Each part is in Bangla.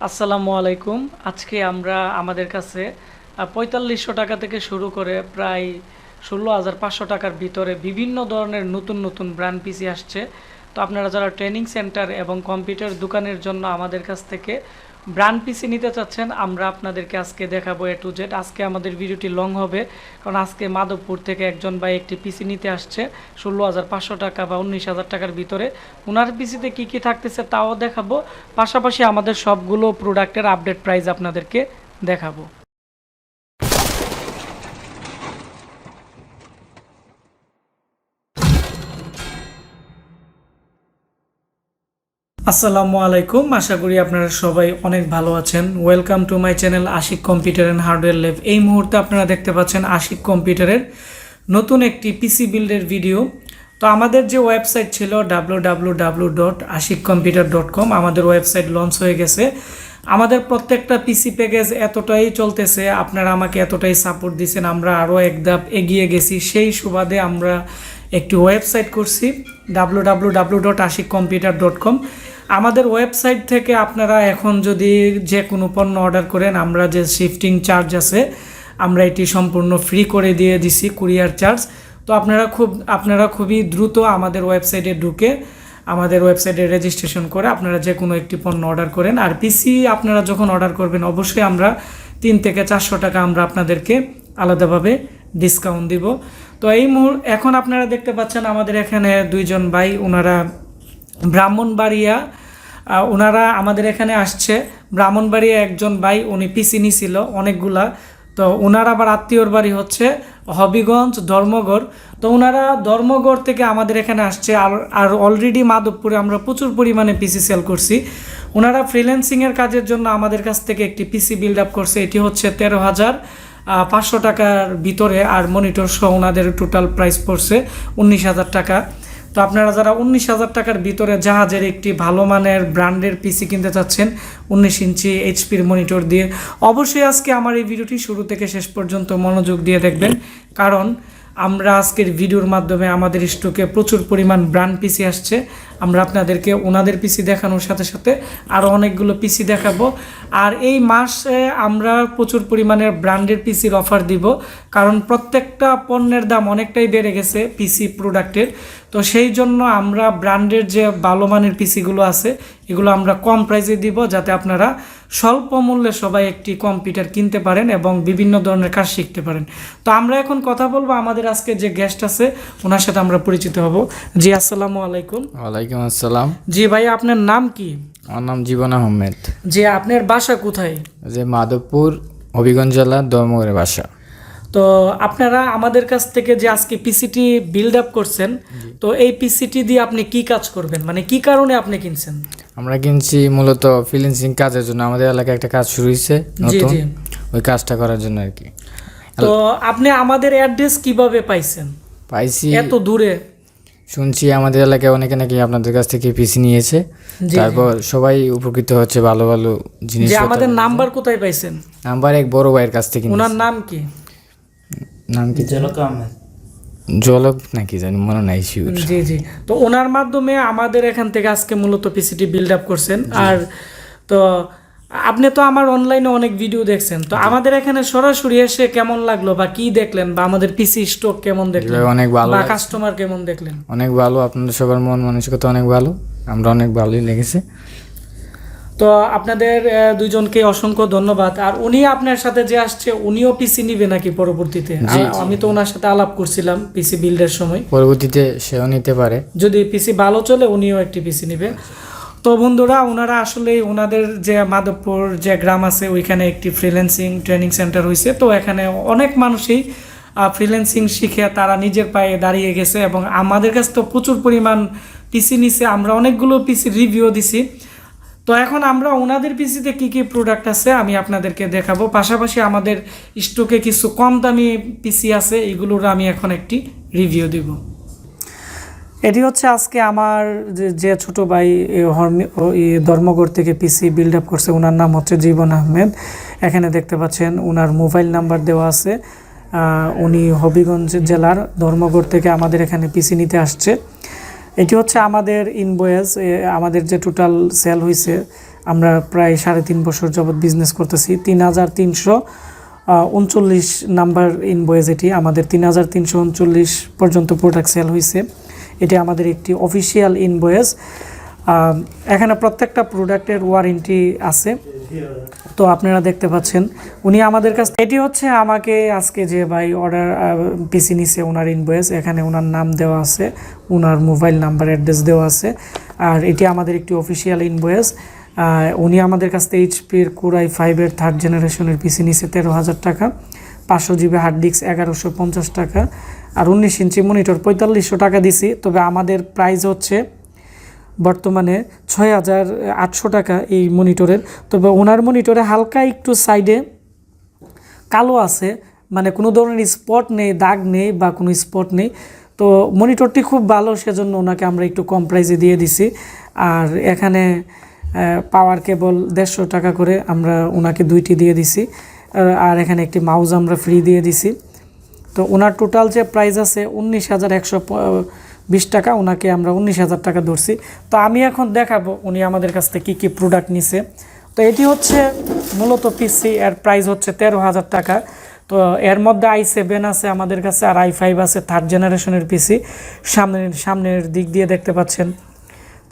আসসালামু আলাইকুম। আজকে আমরা আমাদের কাছে ৪৫০০ টাকা থেকে শুরু করে প্রায় ১৬,৫০০ টাকার ভিতরে বিভিন্ন ধরনের নতুন নতুন ব্র্যান্ড পিসি আসছে। তো আপনারা যারা ট্রেনিং সেন্টার এবং কম্পিউটার দোকানের জন্য আমাদের কাছ থেকে ব্র্যান্ড পিসি নিতে চাচ্ছেন, আমরা আপনাদেরকে আজকে দেখাবো এ টু জেড। আজকে আমাদের ভিডিওটি লং হবে, কারণ আজকে মাধবপুর থেকে একজন ভাই একটি পিসি নিতে আসছে ১৬,৫০০ টাকা বা ১৯,০০০ টাকার ভিতরে। ওনার পিসিতে কি কি থাকতেছে তাও দেখাবো, পাশাপাশি আমাদের সবগুলো প্রোডাক্টের আপডেট প্রাইস আপনাদেরকে দেখাবো। আসসালামু আলাইকুম, আশা করি আপনারা সবাই অনেক ভালো আছেন। Welcome to my channel Ashiq computer and hardware lab. এই মুহূর্তে আপনারা দেখতে পাচ্ছেন আশিক কম্পিউটারের নতুন একটি পিসি বিল্ডের ভিডিও। তো আমাদের যে ওয়েবসাইট ছিল www.ashikcomputer.com, আমাদের ওয়েবসাইট লঞ্চ হয়ে গেছে। আমাদের প্রত্যেকটা পিসি প্যাকেজ এতটাই চলতেছে, আপনারা আমাকে এতটাই সাপোর্ট দিয়েছেন, আমরা আরও এক ধাপ এগিয়ে গেছি। সেই সুবাদে আমরা একটি ওয়েবসাইট করছি www.ashikcomputer.com। আমাদের ওয়েবসাইট থেকে আপনারা এখন যদি যে কোনো পণ্য অর্ডার করেন, আমরা যে শিফটিং চার্জ আছে আমরা এটি সম্পূর্ণ ফ্রি করে দিয়ে দিছি, কুরিয়ার চার্জ। তো আপনারা খুবই দ্রুত আমাদের ওয়েবসাইটে ঢুকে আমাদের ওয়েবসাইটে রেজিস্ট্রেশন করে আপনারা যে কোনো একটি পণ্য অর্ডার করেন। আর পিসি আপনারা যখন অর্ডার করবেন অবশ্যই আমরা 3 থেকে 400 টাকা আমরা আপনাদেরকে আলাদাভাবে ডিসকাউন্ট দিব। তো এখন আপনারা দেখতে পাচ্ছেন আমাদের এখানে দুইজন ভাই, ওনারা ব্রাহ্মণবাড়িয়া, ওনারা আমাদের এখানে আসছে। ব্রাহ্মণবাড়িয়া একজন ভাই, উনি পিসি নিছিল অনেকগুলা। তো ওনার আবার আত্মীয়র বাড়ি হচ্ছে হবিগঞ্জ, ধর্মগড়। তো ওনারা ধর্মগড় থেকে আমাদের এখানে আসছে। আর অলরেডি মাধবপুরে আমরা প্রচুর পরিমাণে পিসি সেল করছি। ওনারা ফ্রিল্যান্সিংয়ের কাজের জন্য আমাদের কাছ থেকে একটি পিসি বিল্ড আপ করছে। এটি হচ্ছে 13,500 টাকার ভিতরে, আর মনিটর সহ ওনাদের টোটাল প্রাইস পড়ছে 19,000 টাকা। তো আপনারা যারা 19,000 টাকার ভিতরে জাহাজের একটি ভালো মানের ব্র্যান্ডের পিসি কিনতে চাচ্ছেন 19 ইঞ্চি এইচপির মনিটর দিয়ে, অবশ্যই আজকে আমার এই ভিডিওটি শুরু থেকে শেষ পর্যন্ত মনোযোগ দিয়ে দেখবেন, কারণ আমরা আজকের ভিডিওর মাধ্যমে আমাদের স্টকে প্রচুর পরিমাণ ব্র্যান্ড পিসি আসছে। আমরা আপনাদেরকে ওনাদের পিসি দেখানোর সাথে সাথে আরও অনেকগুলো পিসি দেখাবো। আর এই মাসে আমরা প্রচুর পরিমাণের ব্র্যান্ডের পিসির অফার দিব, কারণ প্রত্যেকটা পণ্যের দাম অনেকটাই বেড়ে গেছে পিসি প্রোডাক্টের। তো সেই জন্য আমরা ব্র্যান্ডের যে ভালো মানের পিসিগুলো আছে এগুলো আমরা কম প্রাইসে দিব, যাতে আপনারা স্বল্প মূল্যে সবাই একটি কম্পিউটার কিনতে পারেন এবং বিভিন্ন ধরনের কাজ শিখতে পারেন। তো আমরা এখন কথা বলবো আমাদের আজকে যে গেস্ট আছে ওনার সাথে আমরা পরিচিত হব। জি, আসসালামু আলাইকুম। ওয়ালাইকুম আসসালাম। জি ভাই, আপনার নাম কি? আমার নাম জীবন আহমেদ। যে আপনার বাসা কোথায়? যে মাধবপুর, হবিগঞ্জ জেলা, ধর্মগড়ের বাসা। তো আপনারা আমাদের কাছ থেকে যে আজকে পিসিটি বিল্ড আপ করছেন, তো এই পিসিটি দিয়ে আপনি কি কাজ করবেন, মানে কি কারণে আপনি কিনছেন? আমরা কিনছি মূলত ফ্রিল্যান্সিং কাজের জন্য। আমাদের এলাকায় একটা কাজ শুরু হয়েছে নতুন, ওই কাজটা করার জন্য আর কি। তো আপনি আমাদের অ্যাড্রেস কিভাবে পাইছেন? পাইছি এত দূরে শুনছি আমাদের এলাকায় অনেকে নাকি আপনাদের কাছ থেকে পিসি নিয়েছে, তারপর সবাই উপকৃত হচ্ছে, ভালো ভালো জিনিস। যে আমাদের নাম্বার কোথায় পাইছেন? নাম্বার এক বড় ভাইয়ের কাছ থেকে। ওনার নাম কি? নাম কি? জলক নাকি জানি, মনে নাই শিওর। জি জি। তো ওনার মাধ্যমে আমাদের এখান থেকে আজকে মূলত পিসিটি বিল্ড আপ করছেন। আর তো আপনি তো আমার অনলাইনে অনেক ভিডিও দেখছেন, তো আমাদের এখানে সরাসরি এসে কেমন লাগলো বা কি দেখলেন, বা আমাদের পিসি স্টক কেমন দেখলেন, অনেক ভালো, বা কাস্টমার কেমন দেখলেন? অনেক ভালো, আপনাদের সবার মন মানসিকতা অনেক ভালো, আমরা অনেক ভালোই লেগেছে। তো আপনাদের দুইজনকে অসংখ্য ধন্যবাদ। আর উনি আপনার সাথে যে আসছে উনিও পিসি নিবে নাকি পরবর্তীতে? আমি তো ওনার সাথে আলাপ করছিলাম পিসি বিল্ডের সময়, পরবর্তীতে সেও নিতে পারে, যদি পিসি ভালো চলে উনিও একটি পিসি নিবে। তো বন্ধুরা, ওনারা আসলে ওনাদের যে মাধবপুর যে গ্রাম আছে ওইখানে একটি ফ্রিল্যান্সিং ট্রেনিং সেন্টার হয়েছে। তো এখানে অনেক মানুষই ফ্রিল্যান্সিং শিখে তারা নিজের পায়ে দাঁড়িয়ে গেছে, এবং আমাদের কাছে তো প্রচুর পরিমাণ পিসি নিছে, আমরা অনেকগুলো পিসি রিভিউ দিছি। তো এখন আমরা ওনাদের পিসিতে কী কী প্রোডাক্ট আছে আমি আপনাদেরকে দেখাবো, পাশাপাশি আমাদের স্টকে কিছু কম দামি পিসি আছে, এগুলোর আমি এখন একটি রিভিউ দিব। এটি হচ্ছে আজকে আমার যে ছোট ভাই ধর্মগড় থেকে পিসি বিল্ড আপ করছে, ওনার নাম হচ্ছে জীবন আহমেদ। এখানে দেখতে পাচ্ছেন ওনার মোবাইল নাম্বার দেওয়া আছে। উনি হবিগঞ্জ জেলার ধর্মগড় থেকে আমাদের এখানে পিসি নিতে আসছে। এটি হচ্ছে আমাদের ইনভয়েস, আমাদের যে টোটাল সেল হয়েছে আমরা প্রায় 3.5 বছর যাবৎ বিজনেস করতেছি। 3339 নাম্বার ইনভয়েস, এটি আমাদের 3339 পর্যন্ত প্রোডাক্ট সেল হয়েছে। এটি আমাদের একটি অফিসিয়াল ইনভয়েস। এখানে প্রত্যেকটা প্রোডাক্টের ওয়ারেন্টি আছে। তো আপনারা দেখতে পাচ্ছেন উনি আমাদের কাছে, এটি হচ্ছে আমাকে আজকে যে ভাই অর্ডার পিসি নিছে ওনার ইনভয়েস, এখানে ওনার নাম দেওয়া আছে, ওনার মোবাইল নাম্বার অ্যাড্রেস দেওয়া আছে। আর এটি আমাদের একটি অফিসিয়াল ইনভয়েস। উনি আমাদের কাছ থেকে এইচপির Core i5-এর 3rd জেনারেশনের পিসি নিছে 13,000 টাকা, 500 জিবি হার্ড ডিস্ক 1150 টাকা, আর 19 ইঞ্চি মনিটর 4500 টাকা দিছি। তবে আমাদের প্রাইস হচ্ছে বর্তমানে 6,800 টাকা এই মনিটরের। তবে ওনার মনিটরে হালকা একটু সাইডে কালো আছে, মানে কোনো ধরনের স্পট নেই, দাগ নেই বা কোনো স্পট নেই। তো মনিটরটি খুব ভালো, সেজন্য ওনাকে আমরা একটু কম প্রাইসে দিয়ে দিছি। আর এখানে পাওয়ার কেবল 150 টাকা করে আমরা ওনাকে 2টি দিয়ে দিছি। আর এখানে একটি মাউস আমরা ফ্রি দিয়ে দিছি। তো ওনার টোটাল যে প্রাইস আছে 19,120 টাকা, ওনাকে আমরা 19,000 টাকা ধরছি। তো আমি এখন দেখাবো উনি আমাদের কাছ থেকে কী প্রোডাক্ট নিছে। তো এটি হচ্ছে মূলত পিসি, এর প্রাইস হচ্ছে 13,000 টাকা। তো এর মধ্যে i7 আছে আমাদের কাছে, আর i5 আছে 3rd জেনারেশনের পিসি। সামনের দিক দিয়ে দেখতে পাচ্ছেন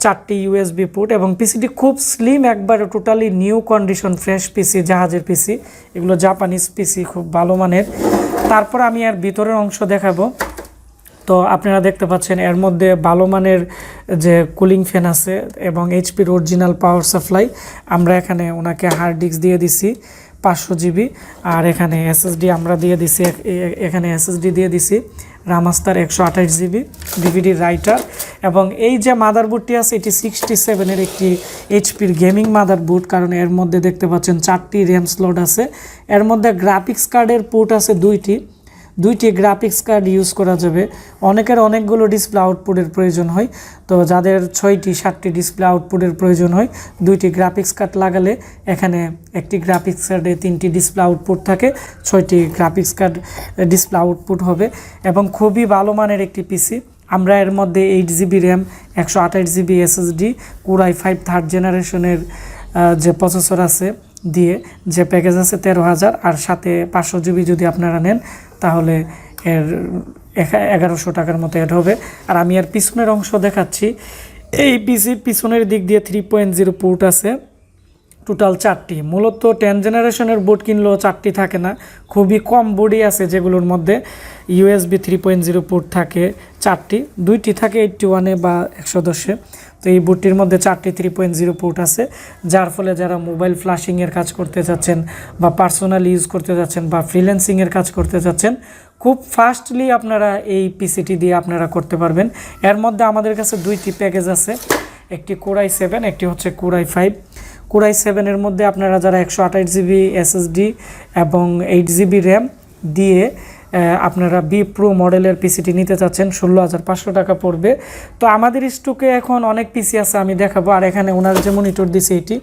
4টি ইউএসবি পোর্ট, এবং পিসিটি খুব স্লিম, একবারে টোটালি নিউ কন্ডিশন, ফ্রেশ পিসি, জাহাজের পিসি, এগুলো জাপানিজ পিসি, খুব ভালো মানের। তারপর আমি এর ভিতরের অংশ দেখাবো। তো আপনারা দেখতে পাচ্ছেন এর মধ্যে ভালো মানের যে কুলিং ফ্যান আছে এবং এইচপির অরিজিনাল পাওয়ার সাপ্লাই। আমরা এখানে ওনাকে হার্ড ডিস্ক দিয়ে দিছি 500 জিবি, আর এখানে এসএসডি আমরা দিয়ে দিছি, এখানে এসএসডি দিয়ে দিছি রামাস্তার 128 জিবি ডিভিডি রাইটার। এবং এই যে মাদারবোর্ডটি আছে এটি 67-এর একটি এইচপির গেমিং মাদারবোর্ড, কারণ এর মধ্যে দেখতে পাচ্ছেন 4টি র্যাম স্লট আছে। এর মধ্যে গ্রাফিক্স কার্ডের পোর্ট আছে 2টি গ্রাফিক্স কার্ড ইউজ করা যাবে। অনেকের অনেকগুলো ডিসপ্লে আউটপুটের প্রয়োজন হয়, তো যাদের 6টি 7টি ডিসপ্লে আউটপুটের প্রয়োজন হয়, 2টি গ্রাফিক্স কার্ড লাগালে এখানে একটি গ্রাফিক্স কার্ডে 3টি ডিসপ্লে আউটপুট থাকে, 6টি গ্রাফিক্স কার্ড ডিসপ্লে আউটপুট হবে। এবং খুবই ভালো মানের একটি পিসি। আমরা এর মধ্যে 8 GB RAM, 128 GB SSD, Core i5 3rd জেনারেশনের যে প্রসেসর আছে দিয়ে যে প্যাকেজ আছে 13,000, আর সাথে 500 জিবি যদি আপনারা নেন তাহলে এর 1100 টাকার মতো অ্যাড হবে। আর আমি এর পিছনের অংশ দেখাচ্ছি। এই পিসির পিছনের দিক দিয়ে 3.0 পোর্ট আছে, টোটাল 4টি। মূলত 10 জেনারেশনের বোর্ড কিনলেও 4টি থাকে না, খুবই কম বোর্ডই আছে যেগুলোর মধ্যে ইউএসবি 3.0 পোর্ট থাকে 4টি, 2টি থাকে 81-এ বা 110-এ। তো এই বোর্ডটির মধ্যে 4টি 3.0 পোর্ট আছে, যার ফলে যারা মোবাইল ফ্ল্যাশিংয়ের কাজ করতে যাচ্ছেন বা পার্সোনাল ইউজ করতে যাচ্ছেন বা ফ্রিল্যান্সিংয়ের কাজ করতে যাচ্ছেন, খুব ফাস্টলি আপনারা এই পিসিটি দিয়ে আপনারা করতে পারবেন। এর মধ্যে আমাদের কাছে 2টি প্যাকেজ আছে, একটি Core i7, একটি হচ্ছে Core i5। Core i7-এর মধ্যে আপনারা যারা 128 জিবি এসএসডি এবং 8 জিবি র্যাম দিয়ে আপনারা Vpro মডেলের পিসিটি নিতে চাচ্ছেন, 16,500 টাকা পড়বে। তো আমাদের স্টকে এখন অনেক পিসি আছে, আমি দেখাবো। আর এখানে ওনার যে মনিটর দিছে এটি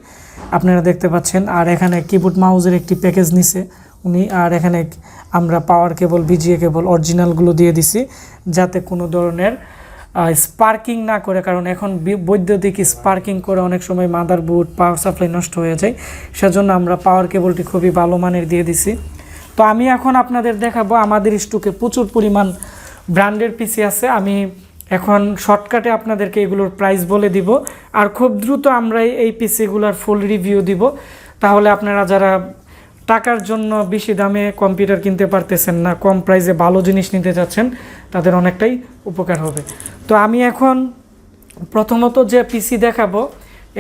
আপনারা দেখতে পাচ্ছেন, আর এখানে কিবোর্ড মাউসের একটি প্যাকেজ নিছে উনি, আর এখানে আমরা পাওয়ার কেবল, বিজিএ কেবল অরিজিনালগুলো দিয়ে দিছি, যাতে কোনো ধরনের স্পার্কিং না করে, কারণ এখন বৈদ্যুতিক স্পার্কিং করে অনেক সময় মাদারবোর্ড, পাওয়ার সাপ্লাই নষ্ট হয়ে যায়, সেজন্য আমরা পাওয়ার কেবলটি খুবই ভালো মানের দিয়ে দিছি। তো আমি এখন আপনাদের দেখাবো আমাদের স্টকে প্রচুর পরিমাণ ব্র্যান্ডের পিসি আছে। আমি এখন শর্টকাটে আপনাদেরকে এগুলোর প্রাইস বলে দিব, আর খুব দ্রুত আমরা এই পিসিগুলোর ফুল রিভিউ দিব। তাহলে আপনারা যারা টাকার জন্য বেশি দামে কম্পিউটার কিনতে পারতেছেন না, কম প্রাইসে ভালো জিনিস নিতে চাচ্ছেন, তাদের অনেকটাই উপকার হবে। তো আমি এখন প্রথমত যে পিসি দেখাবো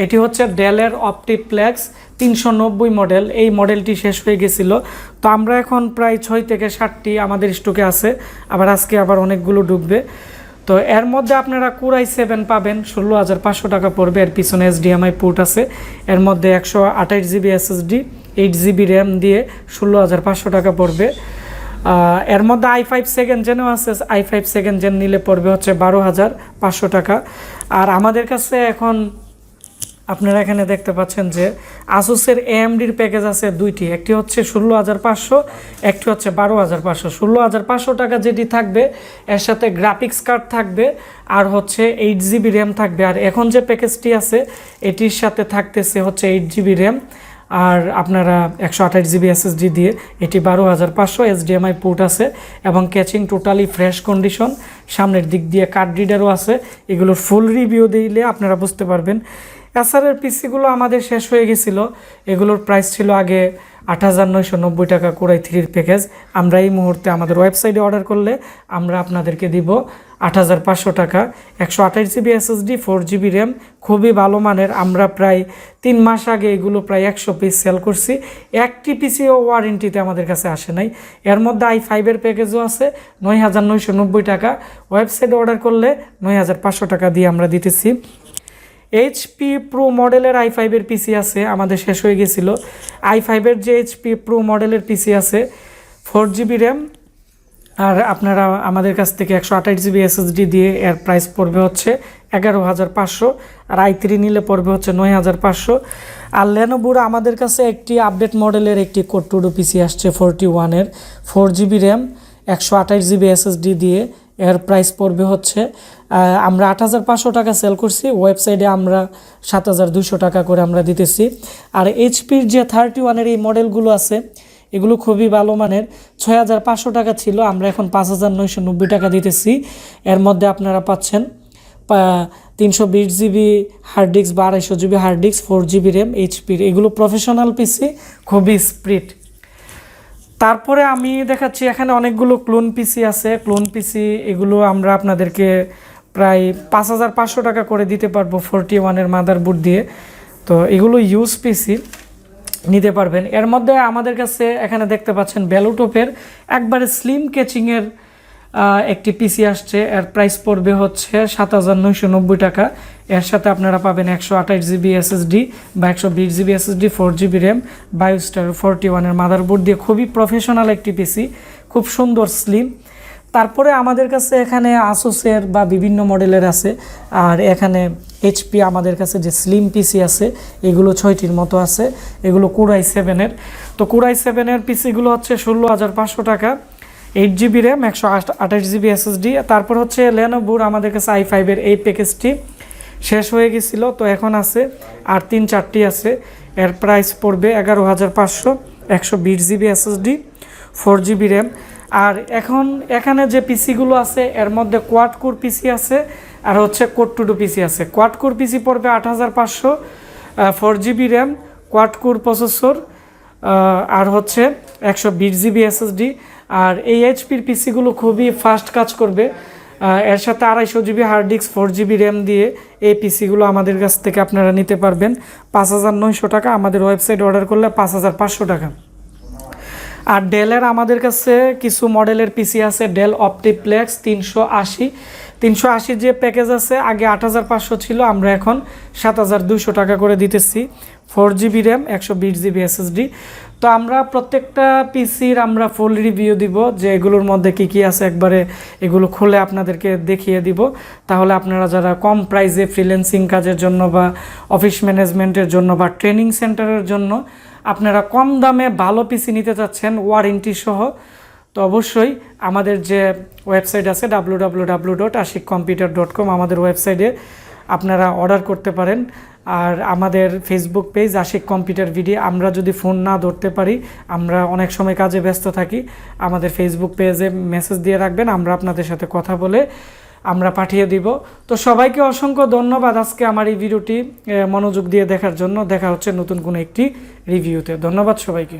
এটি হচ্ছে ডেলের অপটিপ্লেক্স 390 মডেল। এই মডেলটি শেষ হয়ে গেছিলো, তো আমরা এখন প্রায় 6 থেকে 7টি আমাদের স্টকে আছে, আবার আজকে আবার অনেকগুলো ঢুকবে। তো এর মধ্যে আপনারা Core i7 পাবেন, 16,500 টাকা পড়বে। এর পিছনে HDMI পোর্ট আছে, এর মধ্যে 128 জিবি এসএসডি, 8 জিবি র্যাম দিয়ে 16,500 টাকা পড়বে। এর মধ্যে i5 সেকেন্ড জেনও আছে, i5 সেকেন্ড জেন নিলে পড়বে হচ্ছে 12,500 টাকা। আর আমাদের কাছে এখন আপনারা এখানে দেখতে পাচ্ছেন যে আসুসের এএমডির প্যাকেজ আছে দুইটি, একটি হচ্ছে 16,500, একটি হচ্ছে 12,500। 16,500 টাকা যেটি থাকবে এর সাথে গ্রাফিক্স কার্ড থাকবে আর হচ্ছে 8 GB র্যাম থাকবে। আর এখন যে প্যাকেজটি আছে এটির সাথে থাকতেছে হচ্ছে 8 GB র্যাম আর আপনারা 128 GB SSD দিয়ে, এটি 12,500। HDMI পোর্ট আছে এবং ক্যাচিং টোটালি ফ্রেশ কন্ডিশন, সামনের দিক দিয়ে কার্ড রিডারও আছে। এগুলোর ফুল রিভিউ দিলে আপনারা বুঝতে পারবেন। এসারের পিসিগুলো আমাদের শেষ হয়ে গেছিল, এগুলোর প্রাইস ছিল আগে 8,990 টাকা কোরাই 3 প্যাকেজ। আমরা এই মুহূর্তে আমাদের ওয়েবসাইটে অর্ডার করলে আমরা আপনাদেরকে দিব 8,500 টাকা। 128 GB SSD, 4 GB র্যাম, খুবই ভালো মানের। আমরা প্রায় 3 মাস আগে এগুলো প্রায় 100 পিস সেল করছি। একটি পিসিও ওয়ারেন্টিতে আমাদের কাছে আসে নাই। এর মধ্যে i5-এর প্যাকেজও আছে 9,990 টাকা। ওয়েবসাইটে অর্ডার করলে 9,500 টাকা দিয়ে আমরা দিতেছি। HP Pro মডেলের i5-এর পিসি আছে, আমাদের শেষ হয়ে গেছিল। i5-এর যে HP Pro মডেলের পিসি আছে 4 GB র্যাম আর আপনারা আমাদের কাছ থেকে 128 GB SSD দিয়ে এর প্রাইস পড়বে হচ্ছে 11,500 আর i3 নিলে পড়বে হচ্ছে 9,500। আর Lenovoর আমাদের কাছে একটি আপডেট মডেলের একটি কোড টু ডু পিসি আসছে 41-এর 4 GB র্যাম 128 GB SSD দিয়ে, এর প্রাইস পড়বে হচ্ছে আমরা 8,500 টাকা সেল করছি, ওয়েবসাইটে আমরা 7,200 টাকা করে আমরা দিতেছি। আর এইচপির যে 31-এর এই মডেলগুলো আছে এগুলো খুবই ভালো মানের, 6,500 টাকা ছিল, আমরা এখন 5,990 টাকা দিতেছি। এর মধ্যে আপনারা পাচ্ছেন 320 GB হার্ড ডিস্ক বা 250 GB hard disk, 4 GB RAM এইচপির। এগুলো প্রফেশনাল পিসি, খুবই স্প্রিট। তারপরে আমি দেখাচ্ছি এখানে অনেকগুলো ক্লোন পিসি আছে। ক্লোন পিসি এগুলো আমরা আপনাদেরকে প্রায় 5,500 টাকা করে দিতে পারবো 41-এর মাদারবোর্ড দিয়ে। তো এগুলো ইউজ পিসি নিতে পারবেন। এর মধ্যে আমাদের কাছে এখানে দেখতে পাচ্ছেন ব্যালুটপের একবারে স্লিম ক্যাচিংয়ের একটি পিসি আসছে, এর প্রাইস পড়বে হচ্ছে 7,990 টাকা। এর সাথে আপনারা পাবেন 128 GB SSD বা 120 GB SSD, 4 GB RAM, Biostar 41-এর মাদারবোর্ড দিয়ে, খুবই প্রফেশনাল একটি পিসি, খুব সুন্দর স্লিম। তারপরে আমাদের কাছে এখানে আসুসের বা বিভিন্ন মডেলের আছে। আর এখানে HP আমাদের কাছে যে স্লিম পিসি আছে এগুলো 6টির মতো আছে, এগুলো কোরাই 7-এর। তো কোরাই 7-এর পিসিগুলো হচ্ছে 16,500 টাকা, 8 GB র্যাম, 128 GB SSD। তারপর হচ্ছে Lenovoর আমাদের কাছে i5-এর এই প্যাকেজটি শেষ হয়ে গেছিলো, তো এখন আছে আর 3-4টি আছে। এর প্রাইস পড়বে 11,500, 120 GB SSD, 4 GB র্যাম। আর এখন এখানে যে পিসিগুলো আছে এর মধ্যে কোয়াড কোর পিসি আছে আর হচ্ছে কোড টু ডু পিসি আছে। কোয়াড কোর পিসি পড়বে 8,500, 4 GB RAM, quad core processor আর হচ্ছে 120 GB SSD। আর এই এইচপির পিসিগুলো খুবই ফাস্ট কাজ করবে, এর সাথে 250 GB hard disk, 4 GB RAM দিয়ে এই পিসিগুলো আমাদের কাছ থেকে আপনারা নিতে পারবেন 5,900 টাকা। আমাদের ওয়েবসাইট অর্ডার করলে 5,500 টাকা। আর ডেলের আমাদের কাছে কিছু মডেলের পিসি আছে, ডেল অপটিপ্লেক্স 380 যে প্যাকেজ আছে আগে 8,500 ছিল, আমরা এখন 7,200 টাকা করে দিতেছি। 4 GB র্যাম, 120 GB SSD। তো আমরা প্রত্যেকটা পিসির আমরা ফুল রিভিউ দিব যে এগুলোর মধ্যে কি কি আছে, একবারে এগুলো খুলে আপনাদেরকে দেখিয়ে দিব। তাহলে আপনারা যারা কম প্রাইসে ফ্রিল্যান্সিং কাজের জন্য বা অফিস ম্যানেজমেন্টের জন্য বা ট্রেনিং সেন্টারের জন্য আপনারা কম দামে ভালো পিসি নিতে চাচ্ছেন ওয়ারেন্টি সহ, তো অবশ্যই আমাদের যে ওয়েবসাইট আছে www.ashikcomputer.com, আমাদের ওয়েবসাইটে আপনারা অর্ডার করতে পারেন। আর আমাদের Facebook page Ashiq computer video, আমরা যদি ফোন না ধরতে পারি, আমরা অনেক সময় কাজে ব্যস্ত থাকি, আমাদের ফেসবুক পেজে মেসেজ দিয়ে রাখবেন, আমরা আপনাদের সাথে কথা বলে আমরা পাঠিয়ে দিব। তো সবাইকে অসংখ্য ধন্যবাদ আজকে আমার এই ভিডিওটি মনোযোগ দিয়ে দেখার জন্য। দেখা হচ্ছে নতুন কোনো একটি রিভিউতে। ধন্যবাদ সবাইকে।